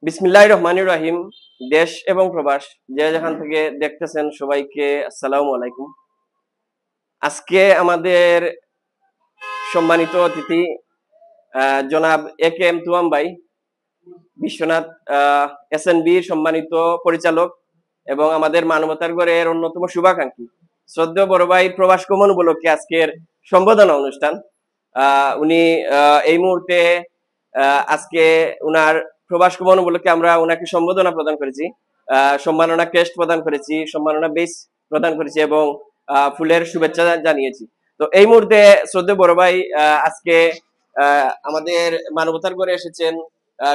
বিসমিল্লাহির রহমানির রহিম। দেশ এবং প্রবাস যে যেখান থেকে দেখতেছেন সবাইকে আসসালামু আলাইকুম। আজকে আমাদের সম্মানিত অতিথি জনাব এ কে এম তুয়াম ভাই, বিশ্বনাথ এসএনবির সম্মানিত পরিচালক এবং আমাদের মানবতার গড়ের অন্যতম শুভাকাঙ্ক্ষী, শ্রদ্ধেয় বড় ভাই প্রবাস গমন উপলক্ষে আজকের সম্বোধনা অনুষ্ঠান। উনি এই মুহূর্তে আজকে উনার প্রবাস গমন উপলক্ষে আমরা ওনাকে সম্বোধনা প্রদান করেছি, সম্মাননা ক্রেস্ট প্রদান করেছি, সম্মাননা বেস প্রদান করেছি এবং ফুলের শুভেচ্ছা জানিয়েছি। তো এই মুহূর্তে শ্রদ্ধেয় বড় ভাই আজকে আমাদের মানবতার গড়ে এসেছেন,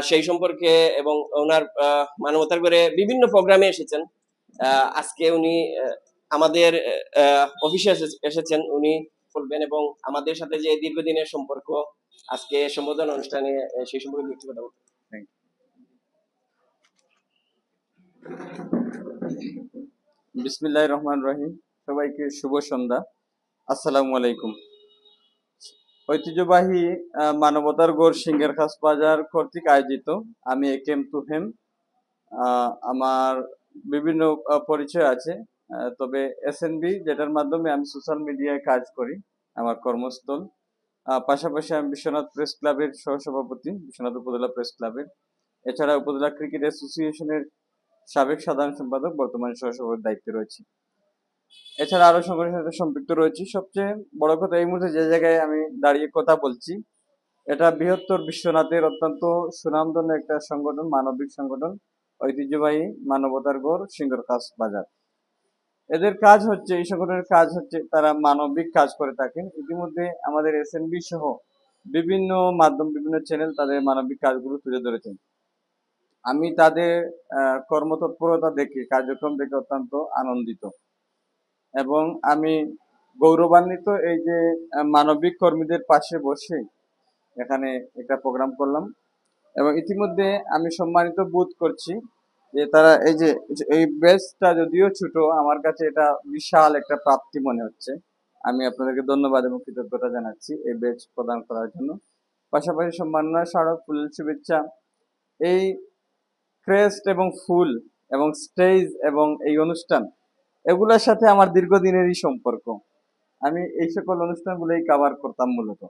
সেই সম্পর্কে এবং ওনার মানবতার গড়ে বিভিন্ন প্রোগ্রামে এসেছেন। আজকে উনি আমাদের অফিসে এসেছেন, উনি বলবেন এবং আমাদের সাথে যে দীর্ঘদিনের সম্পর্ক আজকে সম্বোধনা অনুষ্ঠানে সেই সম্পর্কে একটু কথা বলবেন। বিসমিল্লাহির রহমানির রহিম। সবাইকে শুভ সন্ধ্যা, আসসালামু আলাইকুম। ঐতিহ্যবাহী মানবতার গড় সিংহের খাস বাজার কর্তৃক আয়োজিত আমি এ কে এম তুহেম। আমার বিভিন্ন পরিচয় আছে, তবে এসএনবি যেটার মাধ্যমে আমি সোশ্যাল মিডিয়ায় কাজ করি, আমার কর্মস্থল। পাশাপাশি আমি বিশ্বনাথ প্রেস ক্লাবের সহসভাপতি, বিশ্বনাথ উপজেলা প্রেস ক্লাবের। এছাড়া উপজেলা ক্রিকেট অ্যাসোসিয়েশনের সাবেক সাধারণ সম্পাদক, বর্তমানে সহসভাপতির দায়িত্বে রয়েছে। এছাড়া আরো সংগঠনের সাথে সম্পৃক্ত রয়েছি। সবচেয়ে বড় কথা, এই মুহূর্তে যে জায়গায় আমি দাঁড়িয়ে কথা বলছি, এটা বৃহত্তর বিশ্বনাথের অত্যন্ত সুনামধন্য একটা সংগঠন, মানবিক সংগঠন, ঐতিহ্যবাহী মানবতার গড় সিংহের খাস বাজার। এদের কাজ হচ্ছে, এই সংগঠনের কাজ হচ্ছে তারা মানবিক কাজ করে থাকেন। ইতিমধ্যে আমাদের এসএনবি সহ বিভিন্ন মাধ্যম, বিভিন্ন চ্যানেল তাদের মানবিক কাজগুলো তুলে ধরেছেন। আমি তাদের কর্মতৎপরতা দেখে, কার্যক্রম দেখে অত্যন্ত আনন্দিত এবং আমি গৌরবান্বিত এই যে মানবিক কর্মীদের পাশে বসে এখানে একটা প্রোগ্রাম করলাম। এবং ইতিমধ্যে আমি সম্মানিত বোধ করছি যে তারা এই ব্যাচটা যদিও ছোট, আমার কাছে এটা বিশাল একটা প্রাপ্তি মনে হচ্ছে। আমি আপনাদেরকে ধন্যবাদ এবং কৃতজ্ঞতা জানাচ্ছি এই ব্যাচ প্রদান করার জন্য। পাশাপাশি সম্মাননা স্মারক, ফুলের শুভেচ্ছা, এই ক্রেস্ট এবং ফুল এবং স্টেজ এবং এই অনুষ্ঠান, এগুলোর সাথে আমার দীর্ঘদিনেরই সম্পর্ক। আমি এই সকল অনুষ্ঠানগুলোই কভার করতাম মূলত।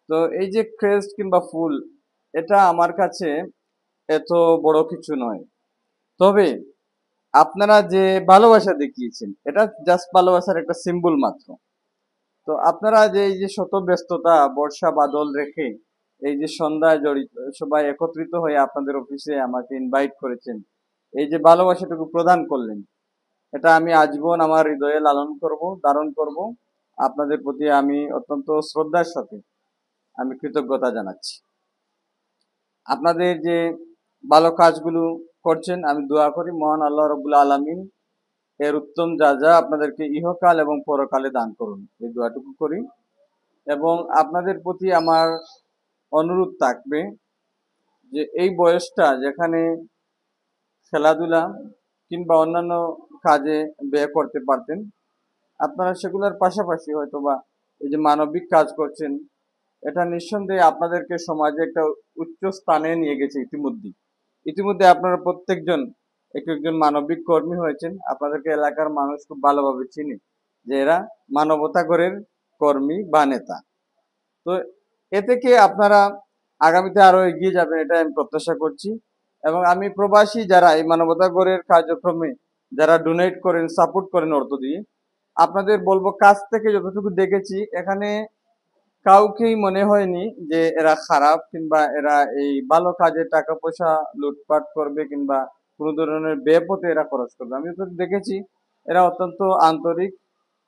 তো এই যে ক্রেস্ট কিংবা ফুল, এটা আমার কাছে এত বড় কিছু নয়, তবে আপনারা যে ভালোবাসা দেখিয়েছেন, এটা জাস্ট ভালোবাসার একটা সিম্বল মাত্র। তো আপনারা যে এই যে শত ব্যস্ততা, বর্ষা বাদল রেখে এই যে সন্ধ্যায় জড়িত সবাই একত্রিত হয়ে আপনাদের অফিসে আমাকে ইনভাইট করেছেন, এই যে ভালোবাসাটুকু প্রদান করলেন, এটা আমি আজীবন আমার হৃদয়ে লালন করব, ধারণ করব। আপনাদের প্রতি আমি অত্যন্ত শ্রদ্ধার সাথে আমি কৃতজ্ঞতা জানাচ্ছি। আপনাদের যে ভালো কাজগুলো করছেন, আমি দোয়া করি মহান আল্লাহ রাব্বুল আলামিন এর উত্তম যা যা আপনাদেরকে ইহকাল এবং পরকালে দান করুন, এই দোয়াটুকু করি। এবং আপনাদের প্রতি আমার অনুরোধ থাকবে যে এই বয়সটা যেখানে খেলাধুলা কিংবা অন্যান্য কাজে ব্যয় করতে পারতেন, আপনারা সেগুলোর পাশাপাশি হয়তোবা এই যে মানবিক কাজ করছেন, এটা নিঃসন্দেহে আপনাদেরকে সমাজে একটা উচ্চ স্থানে নিয়ে গেছে। ইতিমধ্যে আপনারা প্রত্যেকজন এক একজন মানবিক কর্মী হয়েছেন। আপনাদেরকে এলাকার মানুষ খুব ভালোভাবে চিনে যে এরা মানবতা গড়ের কর্মী বা নেতা। তো এ থেকে আপনারা আগামীতে আরো এগিয়ে যাবেন, এটা আমি প্রত্যাশা করছি। এবং আমি প্রবাসী যারা এই মানবতা গড়ের কার্যক্রমে যারা ডোনেট করেন, সাপোর্ট করেন অর্থ দিয়ে, আপনাদের বলবো কাছ থেকে যতটুকু দেখেছি, এখানে কাউকেই মনে হয়নি যে এরা খারাপ কিংবা এরা এই ভালো কাজে টাকা পয়সা লুটপাট করবে কিংবা কোনো ধরনের বেপথে এরা খরচ করবে। আমি তো দেখেছি এরা অত্যন্ত আন্তরিক,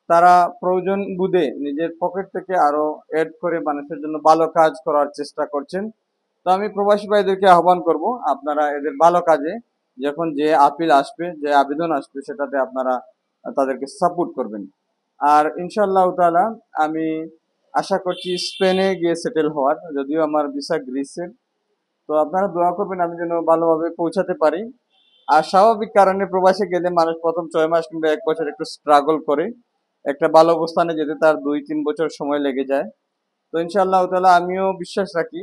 তারা প্রয়োজন বুঝে নিজের পকেট থেকে আরো এড করে মানুষের জন্য ভালো কাজ করার চেষ্টা করছেন। তো আমি প্রবাসী ভাইদেরকে আহ্বান করব, আপনারা এদের ভালো কাজে যখন যে আপিল আসবে, যে আবেদন আসবে, সেটাতে আপনারা তাদেরকে সাপোর্ট করবেন। আর ইনশাআল্লাহ তাআলা আমি আশা করছি স্পেনে গিয়ে সেটেল হওয়ার, যদিও আমার ভিসা গ্রিসের। তো আপনারা দোয়া করবেন আমি যেন ভালোভাবে পৌঁছাতে পারি। আর স্বাভাবিক কারণে প্রবাসে গেলে মানুষ প্রথম 6 মাস কিংবা 1 বছর একটু স্ট্রাগল করে, একটা ভালো অবস্থানে যেতে তার 2-3 বছর সময় লেগে যায়। তো ইনশাআল্লাহ তাআলা আমিও বিশ্বাস রাখি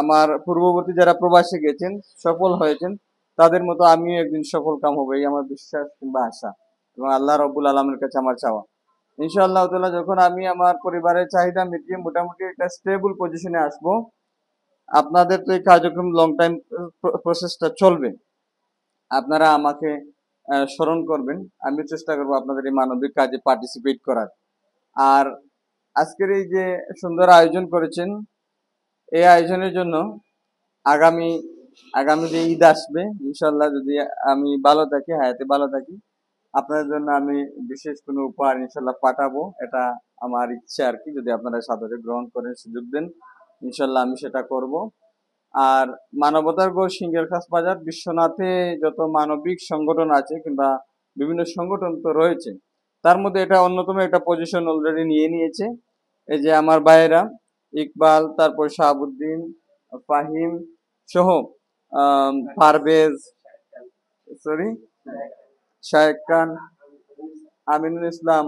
আমার পূর্ববর্তী যারা প্রবাসে গেছেন সফল হয়েছেন তাদের মতো আমিও একদিন সফল কাম হবে, এই আমার বিশ্বাস কিংবা আশা, এবং আল্লাহ রব্বুল আলমের কাছে আমার চাওয়া। ইনশাআল্লাহ তাআলা যখন আমি আমার পরিবারের চাহিদা মিটিয়ে মোটামুটি একটা স্টেবল পজিশনে আসব, আপনাদের তো এই কার্যক্রম লং টাইম প্রসেসটা চলবে, আপনারা আমাকে স্মরণ করবেন, আমি চেষ্টা করবো আপনাদের এই মানবিক কাজে পার্টিসিপেট করার। আর আজকের এই যে সুন্দর আয়োজন করেছেন, এই আয়োজনের জন্য আগামী আগামী যে ঈদ আসবে ইনশাল্লাহ, যদি আমি ভালো থাকি, হায়াতে ভালো থাকি, আপনাদের জন্য আমি বিশেষ কোনো উপহার ইনশাল্লাহ পাঠাবো। এটা আমার ইচ্ছা আর কি, যদি আপনারা সাদরে গ্রহণ করেন, সুযোগ দেন, ইনশাল্লাহ আমি সেটা করব। আর মানবতার গড় সিংহের খাস বাজার বিশ্বনাথে যত মানবিক সংগঠন আছে কিংবা বিভিন্ন সংগঠন তো রয়েছে, তার মধ্যে এটা অন্যতম একটা পজিশন অলরেডি নিয়ে নিয়েছে। এই যে আমার ভাইয়েরা ইকবাল, তারপর শাহাবুদ্দিন, ফাহিম সহ পারভেজ, সরি, শায়েক খান, আমিনুল ইসলাম,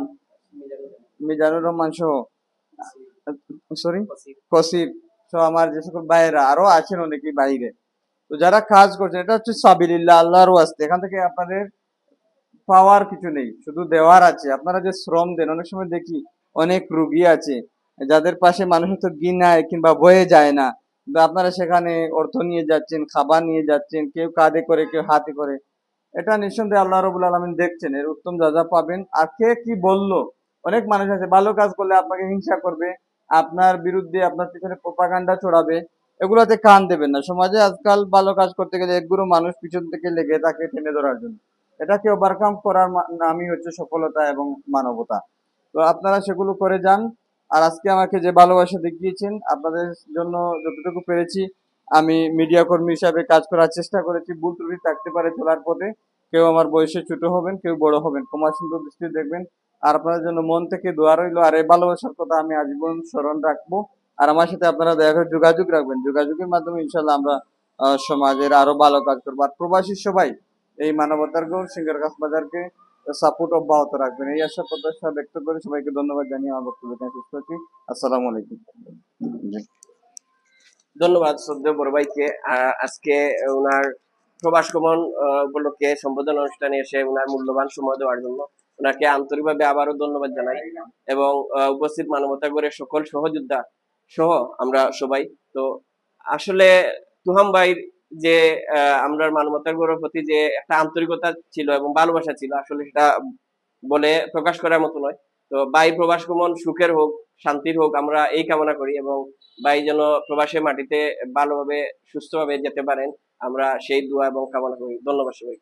মিজানুর রহমান সহ, সরি, কসির সহ আমার যে সকল ভাইয়েরা আরো আছেন অনেকেই বাইরে, তো যারা কাজ করছেন, এটা হচ্ছে সাবিলিল্লাহ, আল্লাহর ওয়াস্তে। এখান থেকে আপনাদের পাওয়ার কিছু নেই, শুধু দেওয়ার আছে। আপনারা যে শ্রম দেন, অনেক সময় দেখি অনেক রুগী আছে যাদের পাশে মানুষ তো গিনায় কিংবা বয়ে যায় না, কিন্তু আপনারা সেখানে অর্থ নিয়ে যাচ্ছেন, খাবার নিয়ে যাচ্ছেন, কেউ কাঁধে করে কেউ হাতে করে। এটা নিঃসন্দেহে আল্লাহ রবুল আলমিন দেখছেন, এর উত্তম যা পাবেন। আর কে কি বললো, অনেক মানুষ আছে ভালো কাজ করলে আপনাকে হিংসা করবে, আপনার বিরুদ্ধে আপনার পিছনে প্রোপাগান্ডা ছড়াবে, এগুলোতে কান দেবেন না। সমাজে আজকাল ভালো কাজ করতে গেলে একগুলো মানুষ পিছন থেকে লেগে তাকে টেনে ধরার জন্য, এটাকে ওভারকাম করার নামই হচ্ছে সফলতা এবং মানবতা। তো আপনারা সেগুলো করে যান। আর আজকে আমাকে যে ভালোবাসা দেখিয়েছেন, আপনাদের জন্য যতটুকু পেরেছি আমি মিডিয়া কর্মী হিসাবে কাজ করার চেষ্টা করেছি। ভুল ত্রুটি থাকতে পারে চলার পথে, কেউ আমার বয়সে ছোট হবেন, কেউ বড় হবেন, ক্ষমা সুন্দর দৃষ্টি দেখবেন। আর আপনাদের জন্য মন থেকে দোয়া রইল। আর এই ভালোবাসার কথা আমি আজীবন স্মরণ রাখবো। আর আমার সাথে আপনারা দয়া করে যোগাযোগ রাখবেন, যোগাযোগের মাধ্যমে ইনশাল্লাহ আমরা সমাজের আরো ভালো কাজ করবো। আর প্রবাসী সবাই এই মানবতার গৌর সিঙ্গার বাজারকে সাপোর্ট অব্যাহত রাখবেন, এই আশা প্রত্যাশা ব্যক্ত করে সবাইকে ধন্যবাদ জানিয়ে আমার বক্তব্য এখানে শেষ করছি। আসসালামু আলাইকুম। ধন্যবাদ শ্রদ্ধেয় বড় ভাইকে। আজকে ওনার প্রবাস গমন উপলক্ষে সম্বোধন অনুষ্ঠানে এসে ওনার মূল্যবান সময় দেওয়ার জন্য ওনাকে আন্তরিকভাবে আবারও ধন্যবাদ জানাই, এবং উপস্থিত মানবতা গড়ের সকল সহযোদ্ধা সহ আমরা সবাই। তো আসলে তুহাম ভাইর যে আমরা মানবতা গড়ের প্রতি যে একটা আন্তরিকতা ছিল এবং ভালোবাসা ছিল, আসলে সেটা বলে প্রকাশ করার মতো নয়। তো ভাই প্রবাস গমন সুখের হোক, শান্তির হোক, আমরা এই কামনা করি, এবং ভাই যেন প্রবাসের মাটিতে ভালোভাবে সুস্থভাবে যেতে পারেন, আমরা সেই দোয়া এবং কামনা করি। ধন্যবাদ সবাই।